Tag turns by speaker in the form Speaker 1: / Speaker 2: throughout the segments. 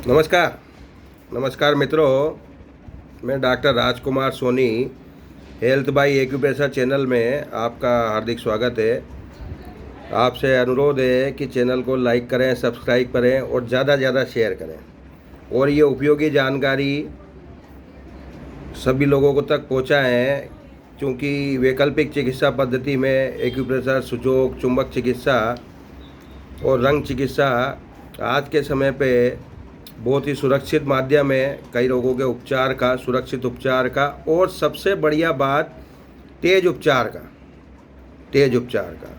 Speaker 1: नमस्कार। नमस्कार मित्रों, मैं doctor Rajkumar Soni, health by acupressure channel में आपका हार्दिक स्वागत है। आपसे अनुरोध है कि चैनल को लाइक करें, सब्सक्राइब करें और ज़्यादा से ज़्यादा शेयर करें और ये उपयोगी जानकारी सभी लोगों को तक पहुंचाएं, क्योंकि वैकल्पिक चिकित्सा पद्धति में एक्यूप्रेशर, सुजोग, चुंबक चिकित्सा और रंग चिकित्सा आज के समय पे बहुत ही सुरक्षित माध्यम है कई रोगों के उपचार का, सुरक्षित उपचार का, और सबसे बढ़िया बात तेज उपचार का।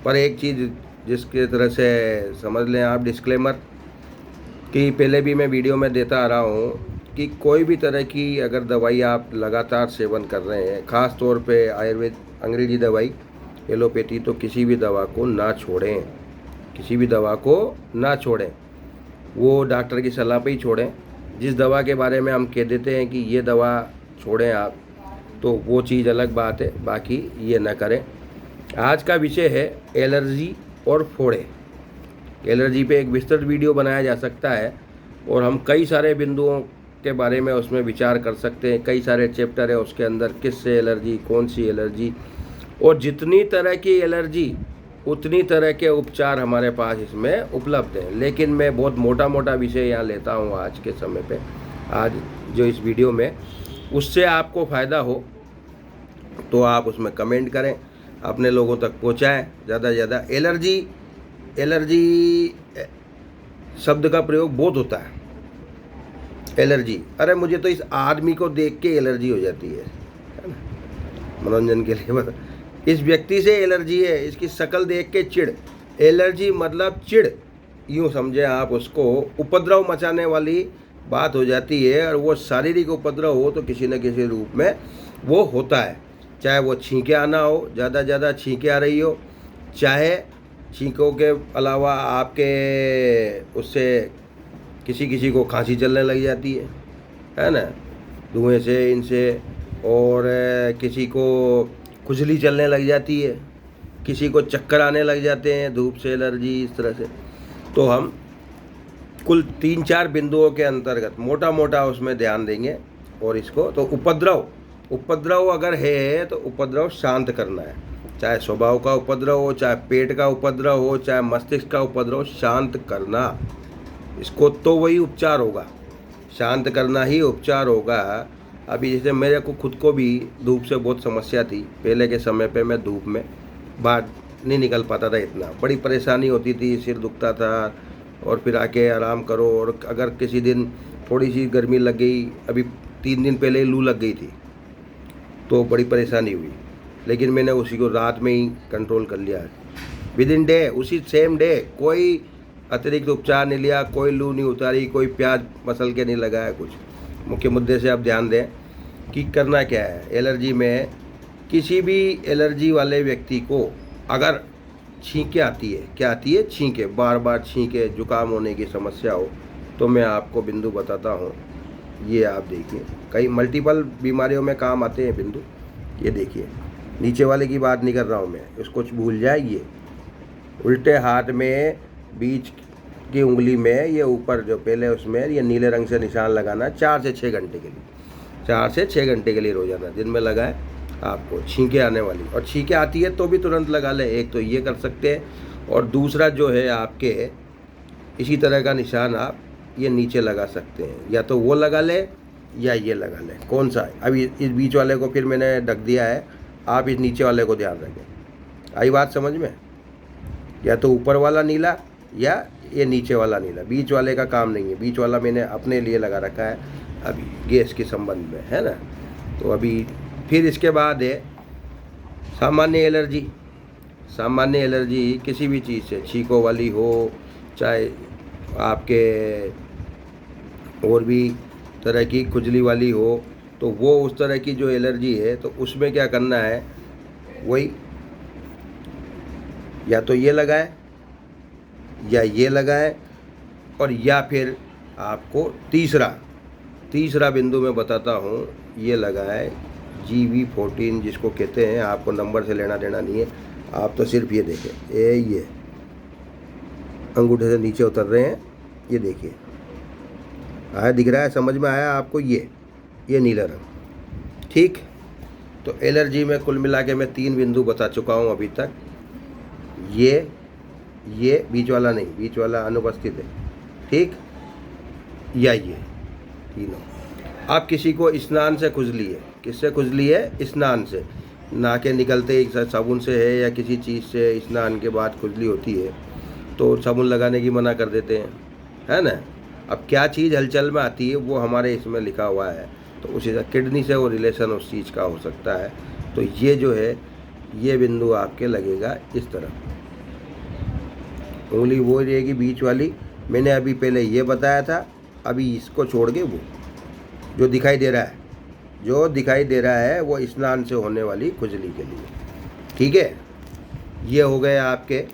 Speaker 1: पर एक चीज़ जिसकी तरह से समझ लें आप, डिस्क्लेमर कि पहले भी मैं वीडियो में देता आ रहा हूँ कि कोई भी तरह की अगर दवाई आप लगातार सेवन कर रहे हैं, ख़ास तौर पे आयुर्वेद, अंग्रेजी दवाई, एलोपैथी, तो किसी भी दवा को ना छोड़ें, किसी भी दवा को ना छोड़ें। वो डॉक्टर की सलाह पे ही छोड़ें। जिस दवा के बारे में हम कह देते हैं कि ये दवा छोड़ें आप, तो वो चीज़ अलग बात है, बाकी ये ना करें। आज का विषय है एलर्जी और फोड़े। एलर्जी पे एक विस्तृत वीडियो बनाया जा सकता है और हम कई सारे बिंदुओं के बारे में उसमें विचार कर सकते हैं। कई सारे चैप्टर है उसके अंदर, किससे एलर्जी, कौन सी एलर्जी, और जितनी तरह की एलर्जी उतनी तरह के उपचार हमारे पास इसमें उपलब्ध हैं। लेकिन मैं बहुत मोटा विषय यहाँ लेता हूँ आज के समय पे, आज जो इस वीडियो में, उससे आपको फ़ायदा हो तो आप उसमें कमेंट करें, अपने लोगों तक पहुँचाएँ ज़्यादा से ज़्यादा। एलर्जी शब्द का प्रयोग बहुत होता है। एलर्जी, अरे मुझे तो इस आदमी को देख के एलर्जी हो जाती है ना, मनोरंजन के लिए बता, इस व्यक्ति से एलर्जी है, इसकी शक्ल देख के चिढ़। एलर्जी मतलब चिढ़, यूँ समझे आप उसको, उपद्रव मचाने वाली बात हो जाती है। और वो शारीरिक उपद्रव हो तो किसी न किसी रूप में वो होता है, चाहे वो छींके आना हो, ज़्यादा छींके आ रही हो, चाहे छींकों के अलावा आपके उससे किसी को खांसी चलने लग जाती है ना, धुएं से, इनसे, और किसी को खुजली चलने लग जाती है, किसी को चक्कर आने लग जाते हैं, धूप से एलर्जी, इस तरह से। तो हम कुल 3-4 बिंदुओं के अंतर्गत मोटा उसमें ध्यान देंगे। और इसको तो उपद्रव अगर है तो उपद्रव शांत करना है, चाहे स्वभाव का उपद्रव हो, चाहे पेट का उपद्रव हो, चाहे मस्तिष्क का उपद्रव, शांत करना, इसको तो वही उपचार होगा, शांत करना ही उपचार होगा। अभी जैसे मेरे को खुद को भी धूप से बहुत समस्या थी पहले के समय पे, मैं धूप में बाहर नहीं निकल पाता था, इतना बड़ी परेशानी होती थी, सिर दुखता था, और फिर आके आराम करो। और अगर किसी दिन थोड़ी सी गर्मी लग गई, अभी 3 दिन पहले ही लू लग गई थी, तो बड़ी परेशानी हुई, लेकिन मैंने उसी को रात में ही कंट्रोल कर लिया, विद इन डे, उसी सेम डे। कोई अतिरिक्त उपचार नहीं लिया, कोई लू नहीं उतारी, कोई प्याज मसल के नहीं लगाया कुछ। मुख्य मुद्दे से आप ध्यान दें कि करना क्या है। एलर्जी में किसी भी एलर्जी वाले व्यक्ति को अगर छींके आती है, क्या आती है, छींके, बार छींके, जुकाम होने की समस्या हो, तो मैं आपको बिंदु बताता हूँ। ये आप देखिए, कई मल्टीपल बीमारियों में काम आते हैं बिंदु। ये देखिए, नीचे वाले की बात नहीं कर रहा हूँ मैं, इसको भूल जाइए। उल्टे हाथ में बीच की उंगली में, ये ऊपर जो पहले उसमें ये नीले रंग से निशान लगाना 4 से 6 घंटे के लिए, 4 से 6 घंटे के लिए रोजाना दिन में लगाएं आपको छींके आने वाली। और छींके आती है तो भी तुरंत लगा लें, एक तो ये कर सकते हैं। और दूसरा जो है आपके, इसी तरह का निशान आप ये नीचे लगा सकते हैं, या तो वो लगा लें या ये लगा लें, कौन सा है। अभी इस बीच वाले को फिर मैंने ढक दिया है, आप इस नीचे वाले को ध्यान रखें। आई बात समझ में? या तो ऊपर वाला नीला या ये नीचे वाला नीला, बीच वाले का काम नहीं है। बीच वाला मैंने अपने लिए लगा रखा है अभी गैस के संबंध में, है ना। तो अभी फिर इसके बाद है सामान्य एलर्जी। सामान्य एलर्जी किसी भी चीज़ से, छींकों वाली हो, चाहे आपके और भी तरह की खुजली वाली हो, तो वो उस तरह की जो एलर्जी है, तो उसमें क्या करना है, वही या तो ये लगाएं या ये लगाएं, और या फिर आपको तीसरा बिंदु मैं बताता हूँ, ये लगाएं GV14 जिसको कहते हैं। आपको नंबर से लेना देना नहीं है, आप तो सिर्फ ये देखें, ये अंगूठे से नीचे उतर रहे हैं, ये देखिए, आया, दिख रहा है, समझ में आया आपको? ये नीला रंग, ठीक। तो एलर्जी में कुल मिला के मैं 3 बिंदु बता चुका हूँ अभी तक। ये बीच वाला नहीं, बीच वाला अनुपस्थित है, ठीक, या ये तीनों। अब किसी को स्नान से खुजली है, किससे खुजली है? स्नान से, नाके निकलते ही साबुन से है या किसी चीज़ से स्नान के बाद खुजली होती है तो साबुन लगाने की मना कर देते हैं, है ना। अब क्या चीज़ हलचल में आती है वो हमारे इसमें लिखा हुआ है, तो उसी से किडनी से वो रिलेशन उस चीज़ का हो सकता है। तो ये जो है ये बिंदु आपके लगेगा इस तरह, उंगली वो रहेगी बीच वाली। मैंने अभी पहले ये बताया था, अभी इसको छोड़ के वो जो दिखाई दे रहा है, जो दिखाई दे रहा है वो स्नान से होने वाली खुजली के लिए, ठीक है। ये हो गए आपके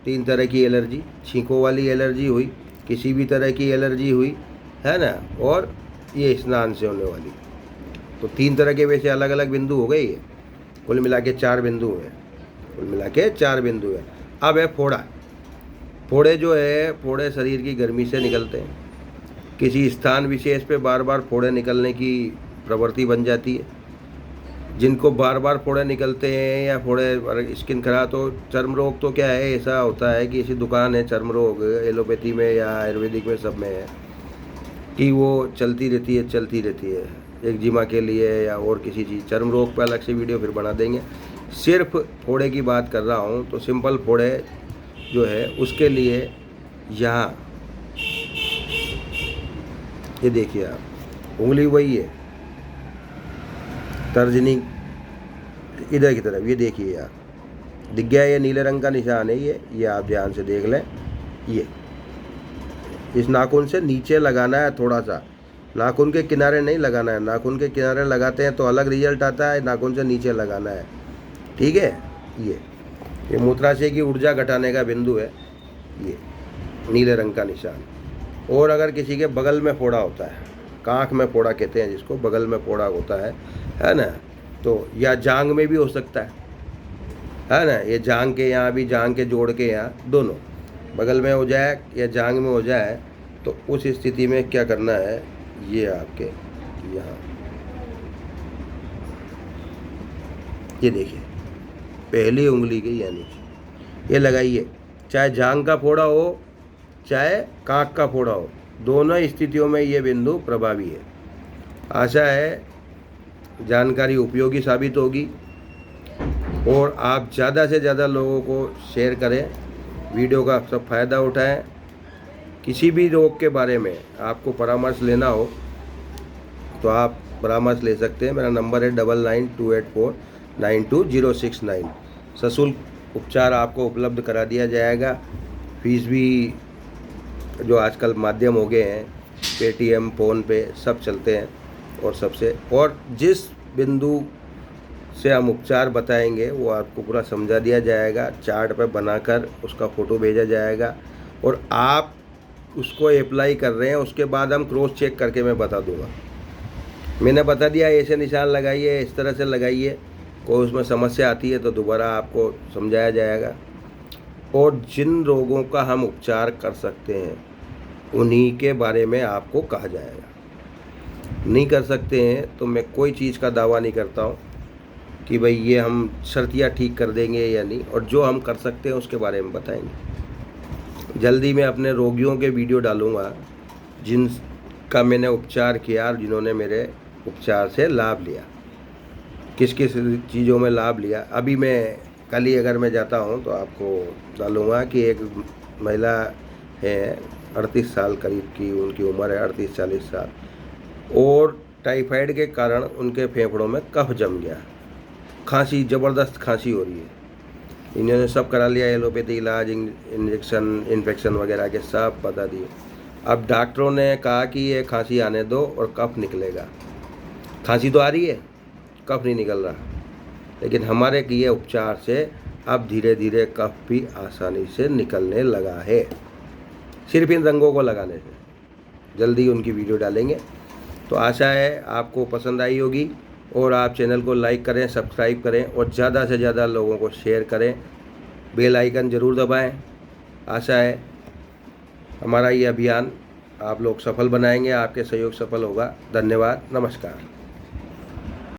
Speaker 1: 3 तरह की एलर्जी। छींकों वाली एलर्जी हुई, किसी भी तरह की एलर्जी हुई, है ना, और ये स्नान से होने वाली। तो 3 तरह के वैसे अलग अलग बिंदु हो गए, ये कुल मिला के 4 बिंदु हैं, कुल मिला के 4 बिंदु हैं। अब है फोड़ा। फोड़े जो है, फोड़े शरीर की गर्मी से निकलते हैं। किसी स्थान विशेष पे बार बार फोड़े निकलने की प्रवृत्ति बन जाती है। जिनको बार बार फोड़े निकलते हैं या फोड़े स्किन खराब, तो चर्म रोग तो क्या है, ऐसा होता है कि ऐसी दुकान है चर्म रोग, एलोपैथी में या आयुर्वेदिक में, सब में है कि वो चलती रहती है एक्जिमा के लिए या और किसी चीज़। चर्म रोग पर अलग से वीडियो फिर बना देंगे। सिर्फ फोड़े की बात कर रहा हूँ तो सिंपल फोड़े जो है उसके लिए यहाँ ये देखिए आप, उंगली वही है, तर्जनी इधर की तरफ, ये देखिए यार, दिख गया ये नीले रंग का निशान है, ये आप ध्यान से देख लें। ये इस नाखून से नीचे लगाना है, थोड़ा सा, नाखून के किनारे नहीं लगाना है। नाखून के किनारे लगाते हैं तो अलग रिजल्ट आता है, नाखून से नीचे लगाना है, ठीक है। ये मूत्राशय की ऊर्जा घटाने का बिंदु है, ये नीले रंग का निशान। और अगर किसी के बगल में फोड़ा होता है, कांख में फोड़ा कहते हैं जिसको, बगल में फोड़ा होता है ना, तो या जांग में भी हो सकता है ना, ये जांग के यहाँ भी, जांग के जोड़ के यहाँ, दोनों बगल में हो जाए या जांग में हो जाए, तो उस स्थिति में क्या करना है, ये आपके यहाँ, ये देखिए पहली उंगली के यानी ये लगाइए। चाहे जांग का फोड़ा हो चाहे कांख का फोड़ा हो, दोनों स्थितियों में ये बिंदु प्रभावी है। आशा है जानकारी उपयोगी साबित होगी और आप ज़्यादा से ज़्यादा लोगों को शेयर करें, वीडियो का सब फ़ायदा उठाएं। किसी भी रोग के बारे में आपको परामर्श लेना हो तो आप परामर्श ले सकते हैं। मेरा नंबर है 9928492069। सशुल्क उपचार आपको उपलब्ध करा दिया जाएगा। फीस भी जो आजकल माध्यम हो गए हैं, पेटीएम, फ़ोन पे सब चलते हैं, और सबसे, और जिस बिंदु से हम उपचार बताएंगे वो आपको पूरा समझा दिया जाएगा, चार्ट पे बनाकर उसका फ़ोटो भेजा जाएगा, और आप उसको अप्लाई कर रहे हैं, उसके बाद हम क्रॉस चेक करके मैं बता दूंगा। मैंने बता दिया ऐसे निशान लगाइए, इस तरह से लगाइए, कोई उसमें समस्या आती है तो दोबारा आपको समझाया जाएगा। और जिन रोगों का हम उपचार कर सकते हैं उन्हीं के बारे में आपको कहा जाएगा। नहीं कर सकते हैं तो मैं कोई चीज़ का दावा नहीं करता हूँ कि भाई ये हम शर्तियाँ ठीक कर देंगे या नहीं, और जो हम कर सकते हैं उसके बारे में बताएंगे। जल्दी मैं अपने रोगियों के वीडियो डालूँगा जिनका मैंने उपचार किया और जिन्होंने मेरे उपचार से लाभ लिया, किस किस चीज़ों में लाभ लिया। अभी मैं कल ही अगर मैं जाता हूँ तो आपको डालूँगा कि एक महिला है 38 साल करीब की उनकी उम्र है, 38-40 साल, और टाइफाइड के कारण उनके फेफड़ों में कफ जम गया, खांसी, ज़बरदस्त खांसी हो रही है। इन्होंने सब करा लिया, एलोपैथी इलाज, इंजेक्शन, इन्फेक्शन वगैरह के सब बता दिए। अब डॉक्टरों ने कहा कि ये खांसी आने दो और कफ निकलेगा। खांसी तो आ रही है, कफ नहीं निकल रहा, लेकिन हमारे किए उपचार से अब धीरे धीरे कफ भी आसानी से निकलने लगा है, सिर्फ इन रंगों को लगाने से। जल्दी उनकी वीडियो डालेंगे, तो आशा है आपको पसंद आई होगी, और आप चैनल को लाइक करें, सब्सक्राइब करें, और ज़्यादा से ज़्यादा लोगों को शेयर करें। बेल आइकन ज़रूर दबाएं। आशा है हमारा ये अभियान आप लोग सफल बनाएंगे, आपके सहयोग सफल होगा। धन्यवाद, नमस्कार।